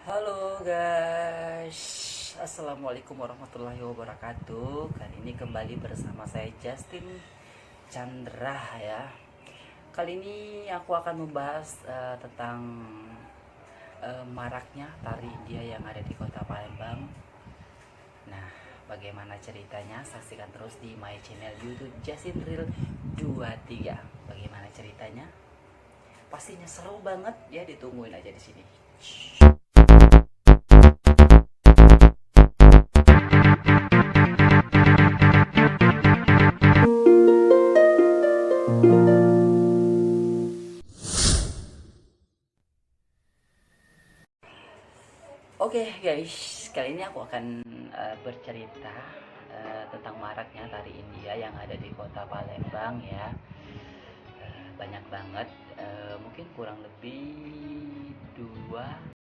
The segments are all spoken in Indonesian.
Halo guys, Assalamualaikum warahmatullahi wabarakatuh. Kali ini kembali bersama saya Justin Chandra ya. Kali ini aku akan membahas tentang maraknya tari India yang ada di kota Palembang. Nah, bagaimana ceritanya? Saksikan terus di my channel YouTube Justin Real 23. Bagaimana ceritanya? Pastinya seru banget ya, ditungguin aja di sini. Oke guys, kali ini aku akan bercerita tentang maraknya tari India yang ada di kota Palembang ya. Banyak banget, mungkin kurang lebih dua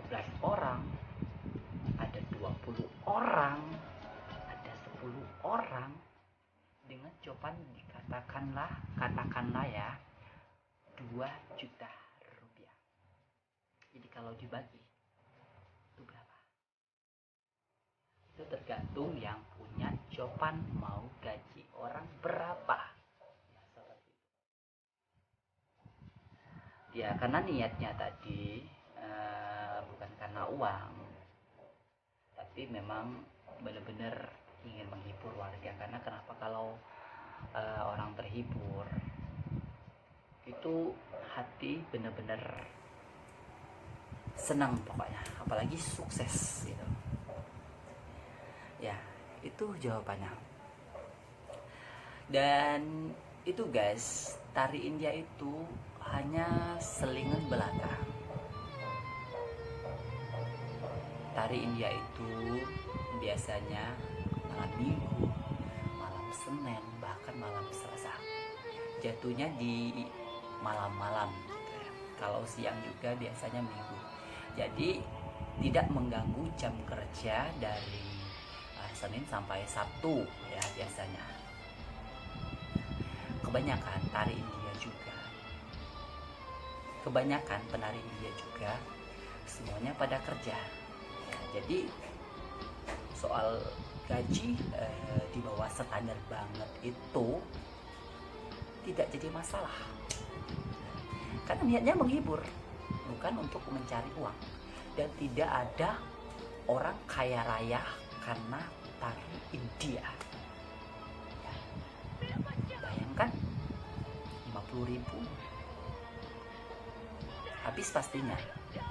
15 orang, ada 20 orang, ada 10 orang dengan coban katakanlah ya 2 juta rupiah. Jadi kalau dibagi itu berapa? Itu tergantung yang punya coban mau gaji orang berapa. Ya karena niatnya tadi bukan karena uang, tapi memang benar-benar ingin menghibur warga. Karena kenapa, kalau orang terhibur itu hati benar-benar senang pokoknya, apalagi sukses gitu ya. Itu jawabannya. Dan itu guys, tari India itu hanya selingan belaka. Tari India itu biasanya malam Minggu, malam Senin, bahkan malam Selasa. Jatuhnya di malam-malam gitu ya. Kalau siang juga biasanya Minggu. Jadi tidak mengganggu jam kerja dari Senin sampai Sabtu ya biasanya. Kebanyakan tari India juga, kebanyakan penari India juga semuanya pada kerja ya. Jadi soal gaji di bawah standar banget itu tidak jadi masalah, karena niatnya menghibur, bukan untuk mencari uang. Dan tidak ada orang kaya raya karena tari India ya. Bayangkan 50.000 habis pastinya ya.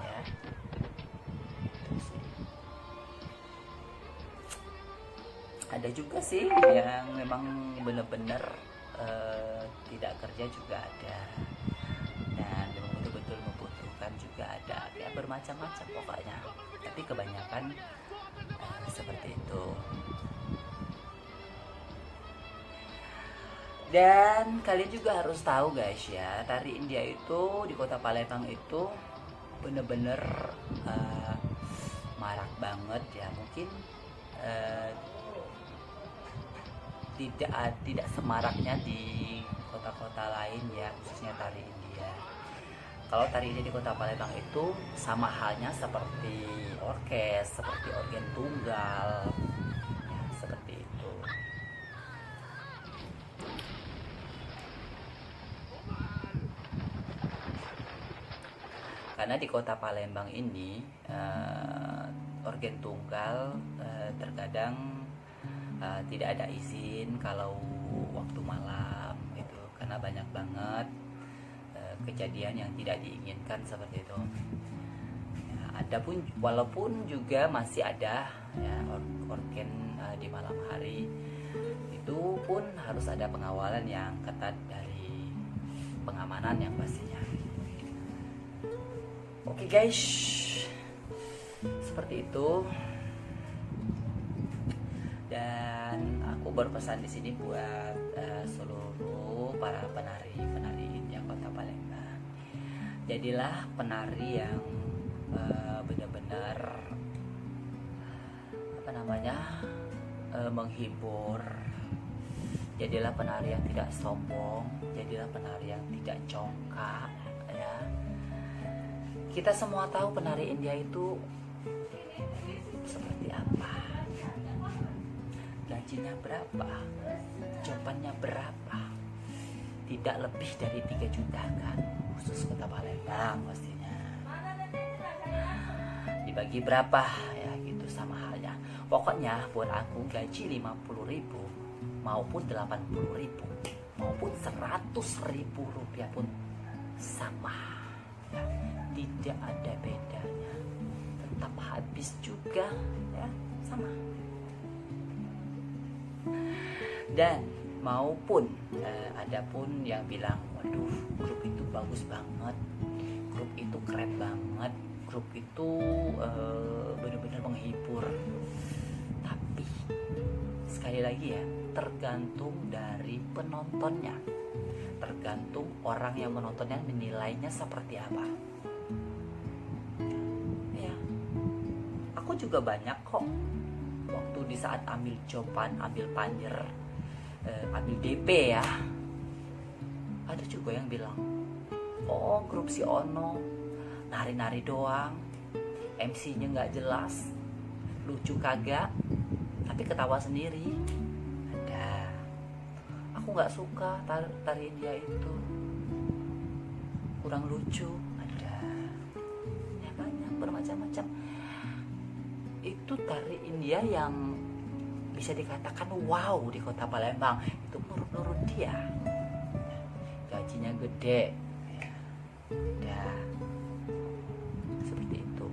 Ada juga sih yang memang benar-benar tidak kerja juga ada, dan memang betul-betul membutuhkan juga ada ya, bermacam-macam pokoknya. Tapi kebanyakan seperti itu. Dan kalian juga harus tahu guys ya, tari India itu di Kota Palembang itu bener-bener marak banget ya. Mungkin tidak semaraknya di kota-kota lain ya, khususnya tari India. Kalau tari India di Kota Palembang itu sama halnya seperti orkes, seperti organ tunggal ya, seperti itu. Karena di Kota Palembang ini organ tunggal terkadang tidak ada izin kalau waktu malam itu, karena banyak banget kejadian yang tidak diinginkan seperti itu ya. Ada pun, walaupun juga masih ada ya organ di malam hari, itu pun harus ada pengawalan yang ketat dari pengamanan yang pastinya. Oke guys, seperti itu. Dan aku berpesan di sini buat seluruh para penari India Kota Palembang. Jadilah penari yang benar-benar menghibur. Jadilah penari yang tidak sombong, jadilah penari yang tidak congkak ya. Kita semua tahu penari India itu seperti apa, gajinya berapa, cobannya berapa. Tidak lebih dari 3 juta kan, khusus Kota Palembang pastinya. Dibagi berapa ya gitu, sama halnya. Pokoknya buat aku gaji 50.000 maupun 80.000 maupun 100.000 rupiah pun sama ya, tidak ada bedanya, tetap habis juga ya, sama. Dan maupun ada pun yang bilang, waduh grup itu bagus banget, grup itu keren banget, grup itu benar-benar menghibur. Tapi sekali lagi ya, tergantung dari penontonnya, tergantung orang yang menontonnya menilainya seperti apa ya. juga banyak kok. Waktu di saat ambil Jopan, ambil Panjer, ambil DP ya, ada juga yang bilang, oh grup si Ono nari-nari doang, MC-nya nggak jelas, lucu kagak, tapi ketawa sendiri. Ada. Aku nggak suka tari India itu, kurang lucu. Ada. Ya banyak, bermacam-macam. Itu tari India yang bisa dikatakan wow di kota Palembang. Itu menurut dia gajinya gede ya, seperti itu.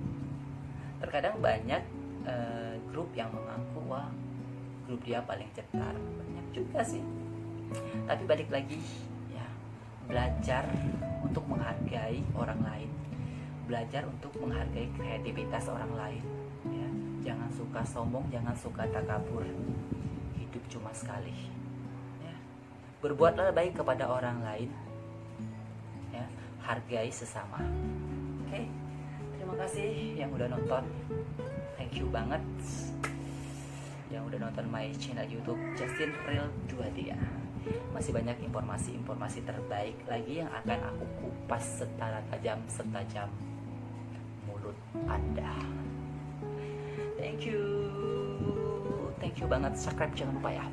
Terkadang banyak grup yang mengaku wah grup dia paling cetar, banyak juga sih. Tapi balik lagi ya, belajar untuk menghargai orang lain, belajar untuk menghargai kreativitas orang lain ya. Jangan suka sombong, jangan suka takabur. Hidup cuma sekali ya. Berbuatlah baik kepada orang lain ya, hargai sesama. Oke, terima kasih yang udah nonton, thank you banget yang udah nonton my channel YouTube Justin Real 2 Masih banyak informasi-informasi terbaik lagi yang akan aku kupas secara tajam mulut Anda. Thank you banget, subscribe jangan lupa ya.